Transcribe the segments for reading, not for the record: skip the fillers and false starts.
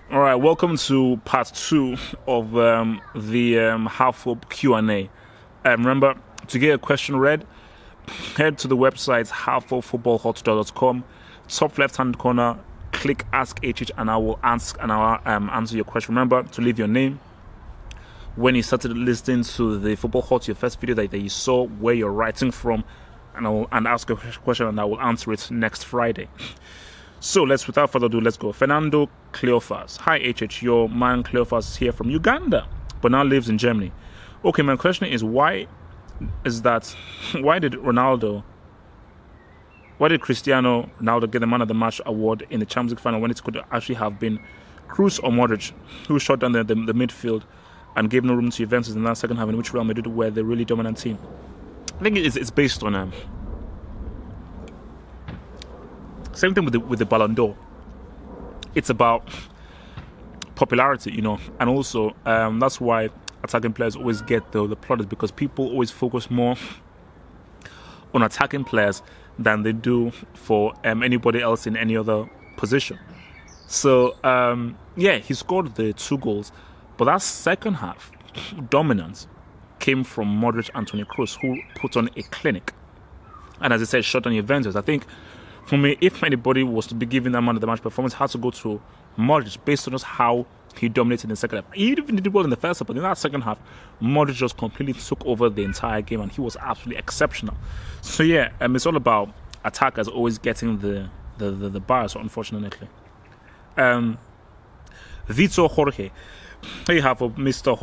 All right, welcome to part 2 of the Half Hope Q&A. Remember, to get a question read, head to the website halfhopefootballhotspur.com. Top left-hand corner, click Ask HH, and I will answer your question. Remember to leave your name, when you started listening to the Football Hot, your first video that you saw, where you're writing from, and ask a question, and I will answer it next Friday. So without further ado, let's go. Fernando Cleophas. Hi HH, your man Cleophas is here from Uganda, but now lives in Germany. Okay, my question is why did Cristiano Ronaldo get the Man of the Match award in the Champions League final when it could actually have been Kroos or Modric, who shut down the midfield and gave no room to Juventus in that second half, in which Real Madrid were the really dominant team? I think it's based on same thing with the Ballon d'Or. It's about popularity, and also that's why attacking players always get the plaudits, because people always focus more on attacking players than they do for anybody else in any other position. So he scored the 2 goals, but that second half dominance came from Modric and Toni Kroos, who put on a clinic, and as I said, shut on Juventus. I think, for me, if anybody was to be given that Man of the Match performance, it had to go to Modric, based on just how he dominated in the second half. He even did well in the first half, but in that second half, Modric just completely took over the entire game, and he was absolutely exceptional. So it's all about attackers always getting the bars, unfortunately. Vito Jorge. Here you have Mr.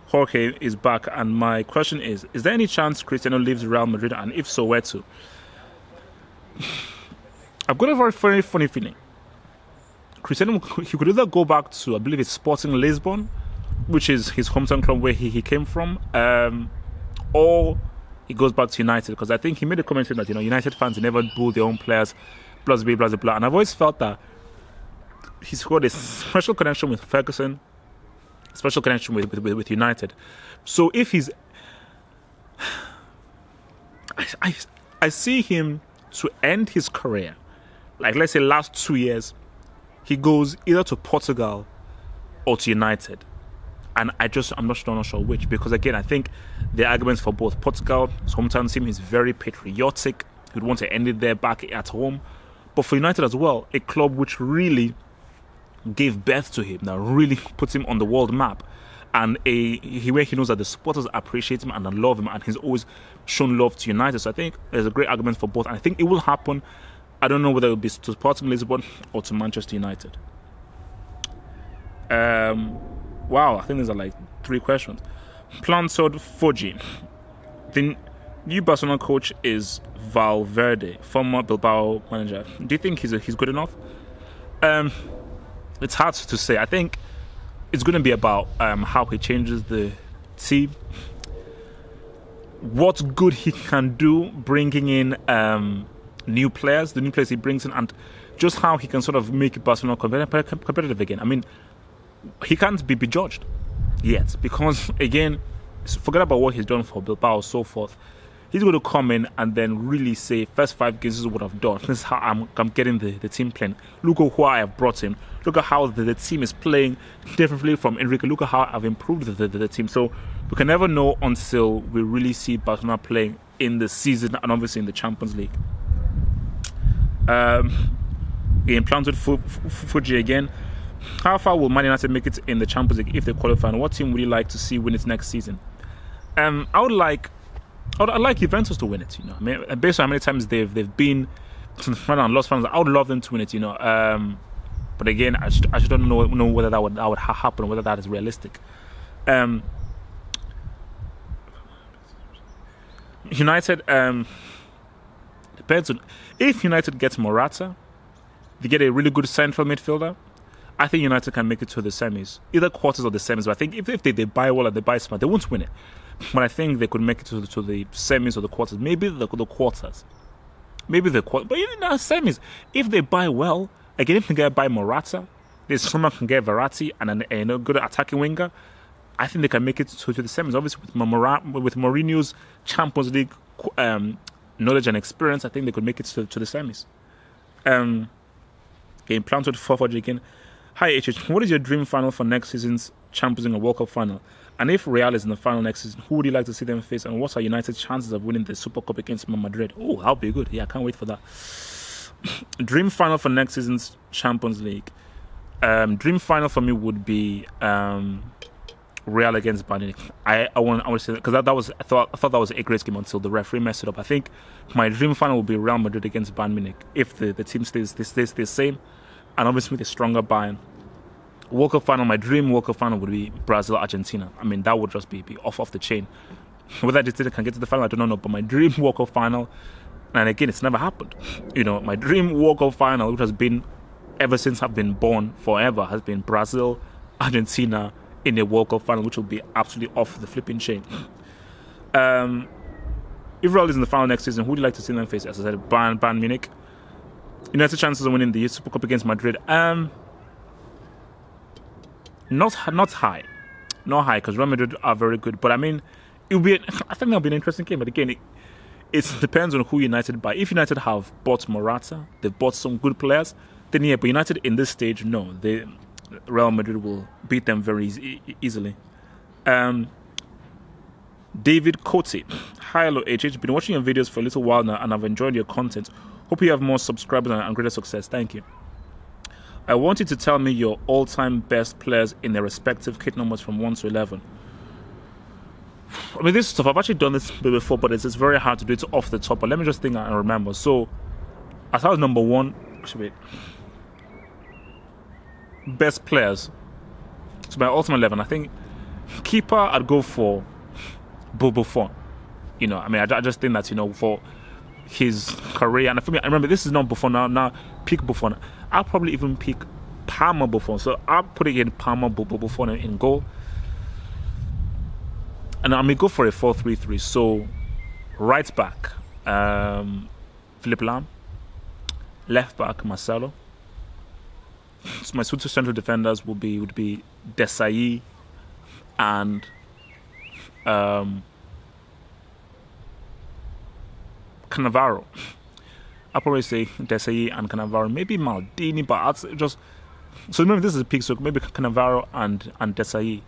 Jorge is back, and my question is there any chance Cristiano leaves Real Madrid, and if so, where to? I've got a very funny feeling. Cristiano, he could either go back to, I believe it's Sporting Lisbon, which is his hometown club where he came from, or he goes back to United, because I think he made a comment saying that United fans never boo their own players, blah blah blah blah. And I've always felt that he's got a special connection with Ferguson, special connection with United. So if he's, I see him to end his career, like let's say last 2 years, he goes either to Portugal or to United, and I'm not sure which, because again, I think the arguments for both. Portugal, his hometown team, is very patriotic. He'd want to end it there back at home, but for United as well, a club which really gave birth to him, that really puts him on the world map, and where he knows that the supporters appreciate him and love him, and he's always shown love to United. So I think there's a great argument for both, and I think it will happen. I don't know whether it will be to Sporting Lisbon or to Manchester United. Wow, I think these are like 3 questions. Planted Fuji. The new Barcelona coach is Valverde, former Bilbao manager. Do you think he's good enough? It's hard to say. I think it's going to be about how he changes the team, what good he can do bringing in new players, the new players he brings in, and just how he can sort of make Barcelona competitive again. I mean, he can't be judged yet, because again, forget about what he's done for Bilbao, so forth. He's going to come in and then really say, first 5 games, this is what I've done. This is how I'm getting the team playing. Look at who I have brought in. Look at how the team is playing differently from Enrique. Look at how I've improved the team. So we can never know until we really see Barcelona playing in the season, and obviously in the Champions League. Implanted Fuji again. How far will Man United make it in the Champions League if they qualify, and what team would you like to see win it next season? I'd like Juventus to win it. I mean, based on how many times they've been to the final and lost finals, I would love them to win it. But again, I just don't know whether that would happen, whether that is realistic. United, depends on if United gets Morata, they get a really good central midfielder. I think United can make it to the semis, either quarters or the semis. But I think if they buy well and they buy smart, they won't win it. But I think they could make it to the semis or the quarters. Maybe the quarters. Maybe the quarters. But even the semis, if they buy well, again, if they get buy Morata, someone can get Verratti and a good attacking winger, I think they can make it to the semis. Obviously, with Mourinho's Champions League knowledge and experience, I think they could make it to the semis. Game planted 4-4 again. Hi HH, what is your dream final for next season's Champions League and World Cup final? And if Real is in the final next season, who would you like to see them face? And what are United's chances of winning the Super Cup against Madrid? Oh, that'll be good. Yeah, I can't wait for that. Dream final for next season's Champions League. Dream final for me would be Real against Bayern Munich. I want to say because I thought that was a great game until the referee messed it up. I think my dream final would be Real Madrid against Bayern Munich if the team stays the same, and obviously with a stronger Bayern. World Cup final, my dream World Cup final would be Brazil Argentina. I mean, that would just be off the chain. Whether Argentina can get to the final, I don't know. But my dream World Cup final, and again, it's never happened. My dream World Cup final, which has been ever since I've been born, forever, has been Brazil Argentina in a World Cup final, which will be absolutely off the flipping chain. If Real is in the final next season, who would you like to see them face? As I said, Bayern Munich. United chances of winning the Super Cup against Madrid. Not high, because Real Madrid are very good. But I mean, I think that'll be an interesting game. But again, it depends on who United buy. If United have bought Morata, they've bought some good players, then yeah. But United in this stage, no, Real Madrid will beat them very easily. David Cote. Hi, hello, HH. Been watching your videos for a little while now, and I've enjoyed your content. Hope you have more subscribers and greater success. Thank you. I want you to tell me your all-time best players in their respective kit numbers from 1 to 11. I mean, this stuff, I've actually done this before, but it's very hard to do it off the top. But let me just think and remember. So, as I was number 1, actually, best players. So my ultimate 11, I think keeper, I'd go for Buffon. I mean, I just think that, for his career, and for me, I remember this is not Buffon now pick Buffon. I'll probably even pick Palmer Buffon. So I'll put again Palmer Buffon in goal. And I may go for a 4-3-3. So right back, Philipp Lahm. Left back, Marcelo. So my two central defenders would be Desailly and Cannavaro. I'll probably say Desailly and Cannavaro, maybe Maldini, but I'd just so remember this is a pick, so maybe Cannavaro and Desailly.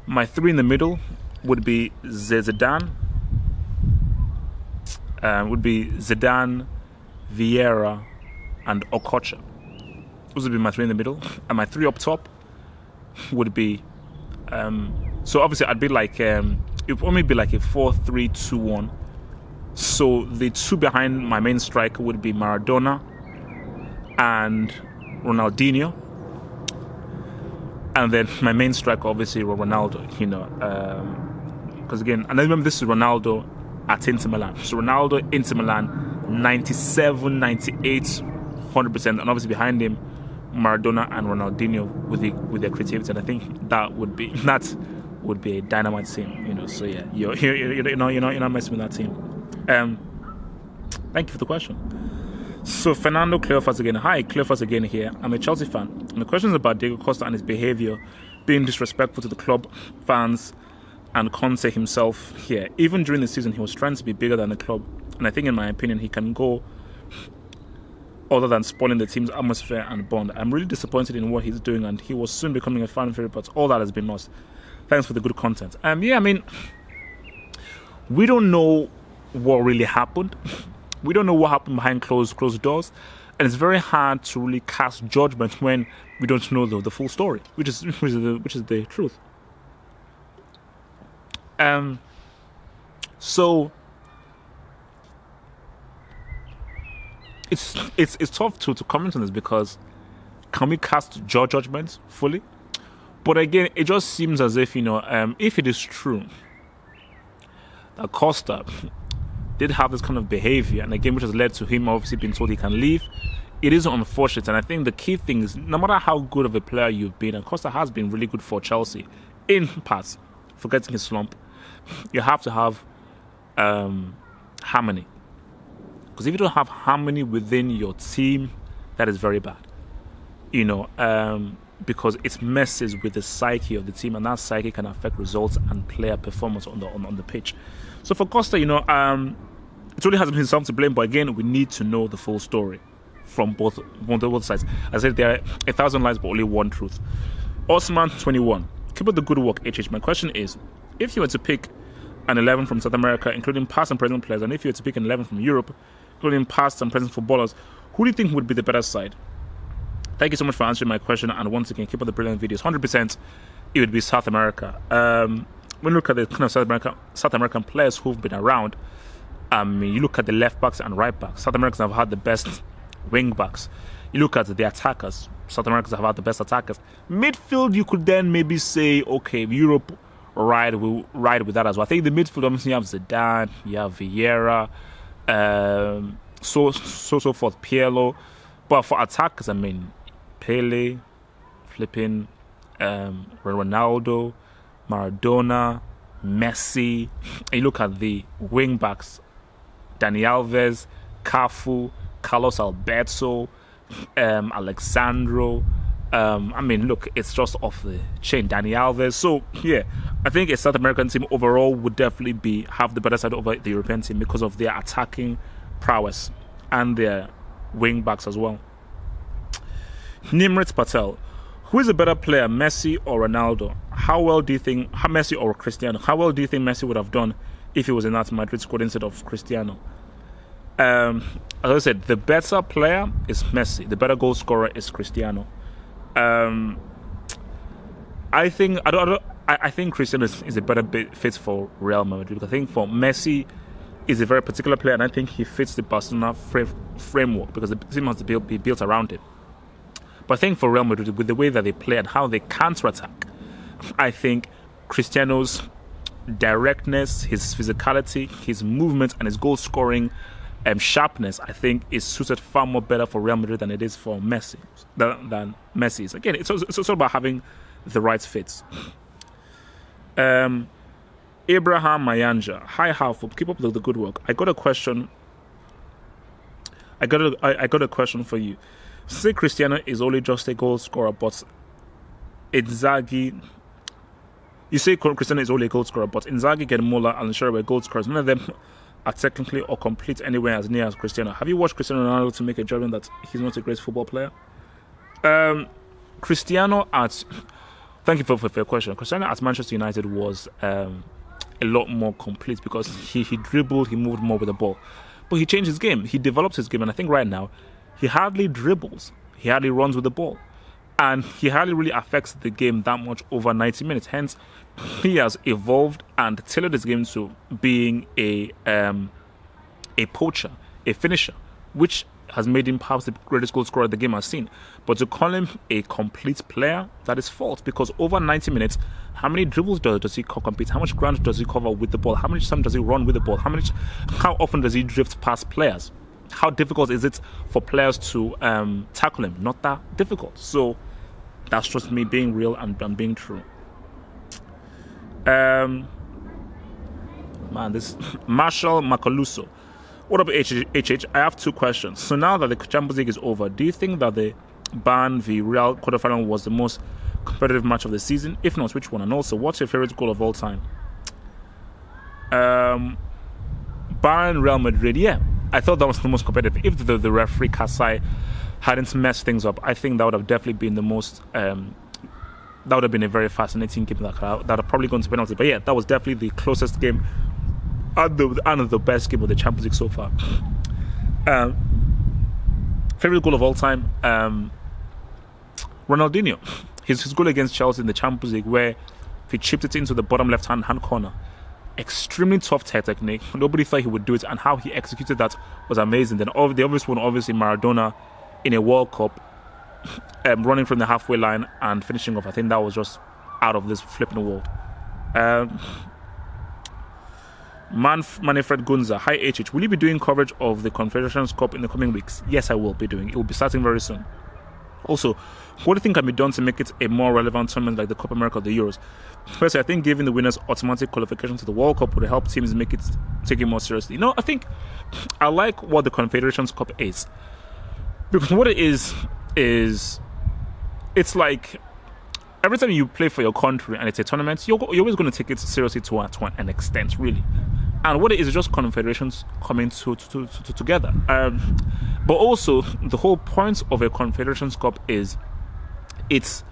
My 3 in the middle would be Zidane, Vieira, and Okocha. Those would be my 3 in the middle, and my 3 up top would be so obviously I'd be like it would only be like a 4-3-2-1. So the 2 behind my main striker would be Maradona and Ronaldinho, and then my main striker obviously Ronaldo. Because again, and I remember this is Ronaldo at Inter Milan. So Ronaldo, Inter Milan, 97, 98, 100%, and obviously behind him Maradona and Ronaldinho with their creativity. And I think that would be a dynamite team. So yeah, you're not messing with that team. Thank you for the question. So Fernando Cleophas again. Hi, Cleophas again here. I'm a Chelsea fan. And the question is about Diego Costa and his behaviour, being disrespectful to the club, fans, and Conte himself here. Even during the season, he was trying to be bigger than the club. And I think, in my opinion, he can go other than spoiling the team's atmosphere and bond. I'm really disappointed in what he's doing, and he was soon becoming a fan favorite, but all that has been lost. Thanks for the good content. Yeah, I mean, we don't know what really happened. We don't know what happened behind closed doors, and it's very hard to really cast judgment when we don't know the full story, which is the truth. So it's tough to comment on this, because can we cast judgment fully? But again, it just seems as if if it is true that Costa did have this kind of behavior, and again, which has led to him obviously being told he can leave, it is unfortunate. And I think the key thing is, no matter how good of a player you've been, and Costa has been really good for Chelsea in parts, forgetting his slump, you have to have harmony. Because if you don't have harmony within your team, that is very bad. Because it messes with the psyche of the team, and that psyche can affect results and player performance on the pitch. So for Costa, it really hasn't been himself to blame, but again, we need to know the full story. from both sides. I said there are 1,000 lies, but only one truth. Osman 21. Keep up the good work, HH. My question is, if you were to pick an 11 from South America, including past and present players, and if you were to pick an 11 from Europe, including past and present footballers, who do you think would be the better side? Thank you so much for answering my question, and once again, keep up the brilliant videos. 100%, it would be South America. When you look at the kind of South American players who've been around, you look at the left backs and right backs. South Americans have had the best wing backs. You look at the attackers. South Americans have had the best attackers. Midfield, you could then maybe say, okay, Europe ride with that as well. I think the midfield, obviously, you have Zidane, you have Vieira, so forth, Pirlo. But for attackers, I mean, Pele, flipping Ronaldo, Maradona, Messi. And you look at the wing backs, Dani Alves, Cafu, Carlos Alberto, Alexandro. I mean, look, it's just off the chain. Dani Alves. So yeah, I think a South American team overall would definitely have the better side over the European team because of their attacking prowess and their wing backs as well. Nimrit Patel. Who is a better player, Messi or Ronaldo? How well do you think Messi or Cristiano? How well do you think Messi would have done if he was in that Madrid squad instead of Cristiano? As I said, the better player is Messi. The better goal scorer is Cristiano. I think Cristiano is a better fit for Real Madrid, because I think for Messi is a very particular player, and I think he fits the Barcelona framework because the team has to be built around it. But I think for Real Madrid, with the way that they play and how they counter-attack, I think Cristiano's directness, his physicality, his movement, and his goal-scoring sharpness, I think, is suited far more better for Real Madrid than it is for Messi. Than Messi's. Again, it's also about having the right fits. Abraham Mayanja. Hi, Halfop. Keep up the good work. I got a question. I got a question for you. Say Cristiano is only just a goal scorer, but Inzaghi. You say Cristiano is only a goal scorer, but Inzaghi, Muller, and Shearer were goal scorers. None of them are technically or complete anywhere as near as Cristiano. Have you watched Cristiano Ronaldo to make a judgment that he's not a great football player? Cristiano at... Thank you for your question. Cristiano at Manchester United was a lot more complete because he dribbled, he moved more with the ball. But he changed his game. He developed his game, and I think right now, he hardly dribbles. He hardly runs with the ball. And he hardly really affects the game that much over 90 minutes. Hence, he has evolved and tailored his game to being a poacher, a finisher, which has made him perhaps the greatest goal scorer the game has seen. But to call him a complete player, that is false, because over 90 minutes, how many dribbles does he complete? How much ground does he cover with the ball? How much time does he run with the ball? How often does he drift past players? How difficult is it for players to tackle him? Not that difficult. So that's just me being real and being true. This Marshall Macaluso. What up, HH? I have two questions. So now that the Champions League is over, do you think that the Bayern v Real quarterfinal was the most competitive match of the season? If not, which one? And also, what's your favorite goal of all time? Bayern Real Madrid. Yeah, I thought that was the most competitive. If the referee Kasai hadn't messed things up, I think that would have definitely been the most. That would have been a very fascinating game that would have probably gone to penalty. But yeah, that was definitely the closest game and the best game of the Champions League so far. Favorite goal of all time, Ronaldinho. His goal against Chelsea in the Champions League, where he chipped it into the bottom left-hand corner. Extremely tough technique. Nobody thought he would do it, and how he executed that was amazing. Then the obvious one, obviously Maradona in a World Cup, running from the halfway line and finishing off. I think that was just out of this flipping world. Manfred Gunza. Hi HH. Will you be doing coverage of the Confederations Cup in the coming weeks? Yes, I will be doing. It will be starting very soon. Also, what do you think can be done to make it a more relevant tournament like the Copa America or the Euros? Firstly, I think giving the winners automatic qualification to the World Cup would help teams take it more seriously. I think I like what the Confederations Cup is. Because what it is it's like every time you play for your country and it's a tournament, you're always going to take it seriously to an extent, really. And what it is just confederations coming together. But also, the whole point of a Confederations Cup is it's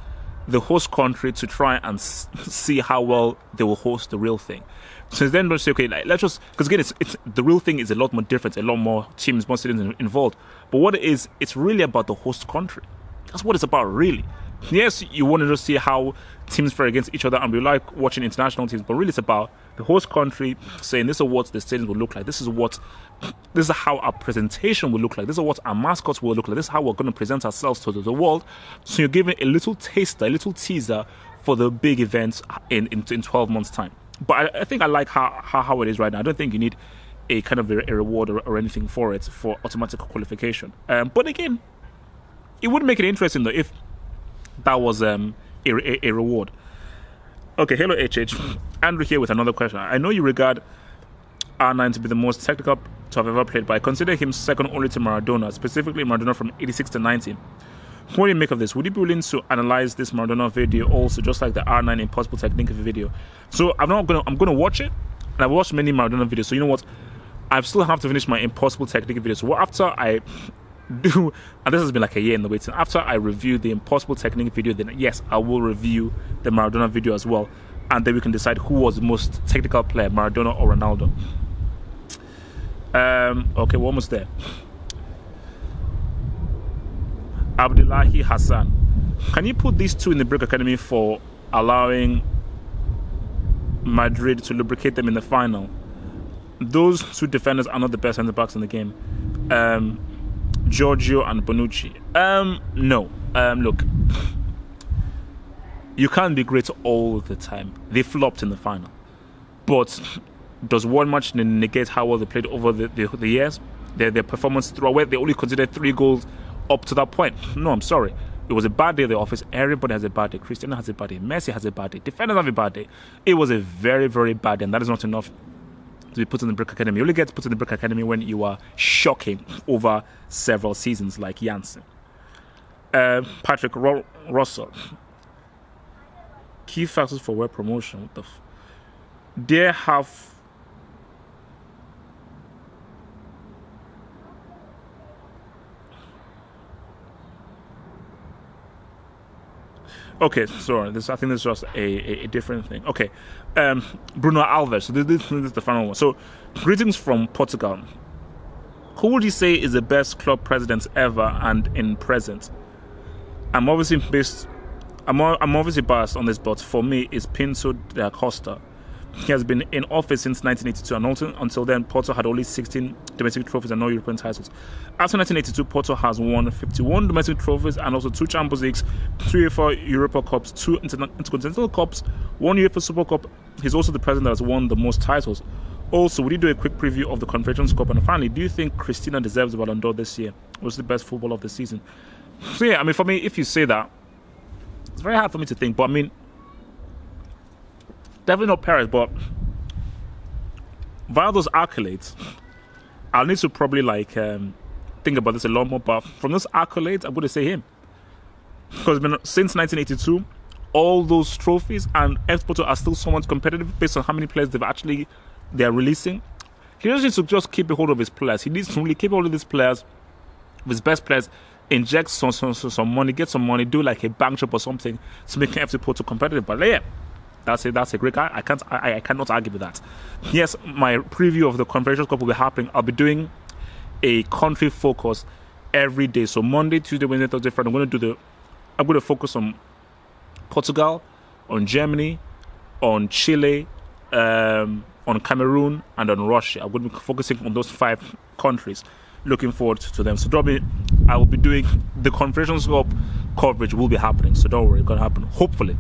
the host country to try and see how well they will host the real thing. So then don't say, okay, like, let's just, because again, it's the real thing is a lot more different, a lot more teams, more citizens involved. But what it is, it's really about the host country. That's what it's about, really. Yes, you want to just see how teams fare against each other, and we like watching international teams, but really it's about the host country saying this is what the stadiums will look like, this is how our presentation will look like, this is what our mascots will look like, this is how we're going to present ourselves to the world. So you're giving a little taster, a little teaser for the big events in 12 months' time. But I think I like how it is right now. I don't think you need a kind of a reward or anything for it, for automatic qualification. But again, it would make it interesting though if that was a reward. Okay, hello HH. Andrew here with another question. I know you regard R9 to be the most technical to have ever played, but I consider him second only to Maradona, specifically Maradona from 86 to 90. What do you make of this? Would you be willing to analyze this Maradona video also, just like the R9 Impossible Technique video? So I'm gonna watch it, and I've watched many Maradona videos. So you know what? I still have to finish my Impossible Technique video. So after I do, and this has been like a year in the waiting, after I review the Impossible Technique video, then yes, I will review the Maradona video as well, and then we can decide who was the most technical player, Maradona or Ronaldo. Okay, we're almost there. Abdullahi Hassan, can you put these two in the Brick Academy for allowing Madrid to lubricate them in the final? Those two defenders are not the best centre-backs in the game. Giorgio and Bonucci. No. Look, you can't be great all the time. They flopped in the final. But does one match negate how well they played over the years? Their performance throughout, they only considered 3 goals up to that point. No, I'm sorry. It was a bad day at the office. Everybody has a bad day. Cristiano has a bad day. Messi has a bad day. Defenders have a bad day. It was a very, very bad day, and that is not enough to be put in the Brick Academy. You only get put in the Brick Academy when you are shocking over several seasons, like Janssen. Patrick Russell. Key factors for web promotion. What the they have. Okay, sorry. I think this is just a different thing. Okay, Bruno Alves. So this is the final one. So, greetings from Portugal. Who would you say is the best club president ever and in present? I'm obviously biased on this, but for me, it's Pinto da Costa. He has been in office since 1982, and until then, Porto had only 16 domestic trophies and no European titles. After 1982, Porto has won 51 domestic trophies and also 2 Champions Leagues, 3 UEFA Europa Cups, 2 Intercontinental Cups, 1 UEFA Super Cup. He's also the president that has won the most titles. Also, would you do a quick preview of the Confederations Cup? And finally, do you think Cristiano deserves the Ballon d'Or this year? Was the best football of the season? So yeah, I mean, for me, if you say that, it's very hard for me to think, but I mean, definitely not Perez, but via those accolades, I'll need to probably think about this a lot more. But from those accolades, I'm going to say him, because since 1982, all those trophies, and Porto are still somewhat competitive based on how many players they're releasing. He doesn't need to just keep a hold of his players. He needs to really keep hold of these players, his best players, inject some money, get some money, do like a bank job or something to make FC Porto competitive. But yeah, that's a great guy. I cannot argue with that. Yes, my preview of the Confederations Cup will be happening. I'll be doing a country focus every day. So Monday, Tuesday, Wednesday, Thursday, Friday. I'm going to focus on Portugal, on Germany, on Chile, on Cameroon, and on Russia. I'm going to be focusing on those 5 countries. Looking forward to them. So I will be doing the Confederations Cup coverage. Will be happening. So don't worry, it's going to happen. Hopefully.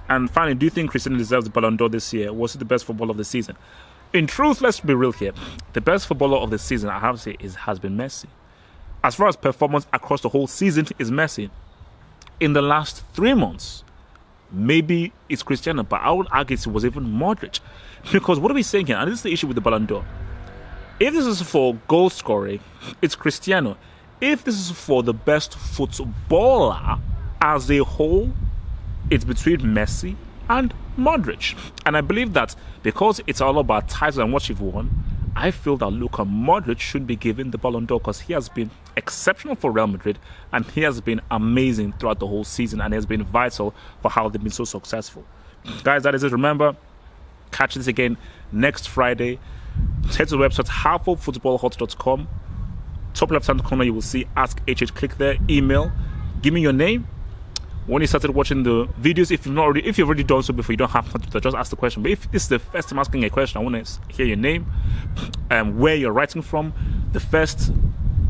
And finally, do you think Cristiano deserves the Ballon d'Or this year? Was it the best footballer of the season? In truth, let's be real here. The best footballer of the season, I have to say, has been Messi. As far as performance across the whole season is Messi. In the last 3 months, maybe it's Cristiano, but I would argue it was even Modric. Because what are we saying here? And this is the issue with the Ballon d'Or. If this is for goal scoring, it's Cristiano. If this is for the best footballer as a whole, it's between Messi and Modric. And I believe that because it's all about titles and what you've won, I feel that Luka Modric should be given the Ballon d'Or because he has been exceptional for Real Madrid and he has been amazing throughout the whole season and has been vital for how they've been so successful. Guys, that is it. Remember, catch this again next Friday. Head to the website halfoffootballhot.com. Top left hand corner you will see Ask HH. Click there, email, give me your name. When you started watching the videos, if you've already done so before, you don't have to just ask the question. But if this is the first time asking a question, I want to hear your name, where you're writing from, the first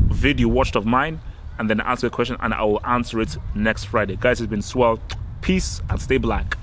video watched of mine, and then answer the question, and I will answer it next Friday. Guys, it's been swell. Peace and stay black.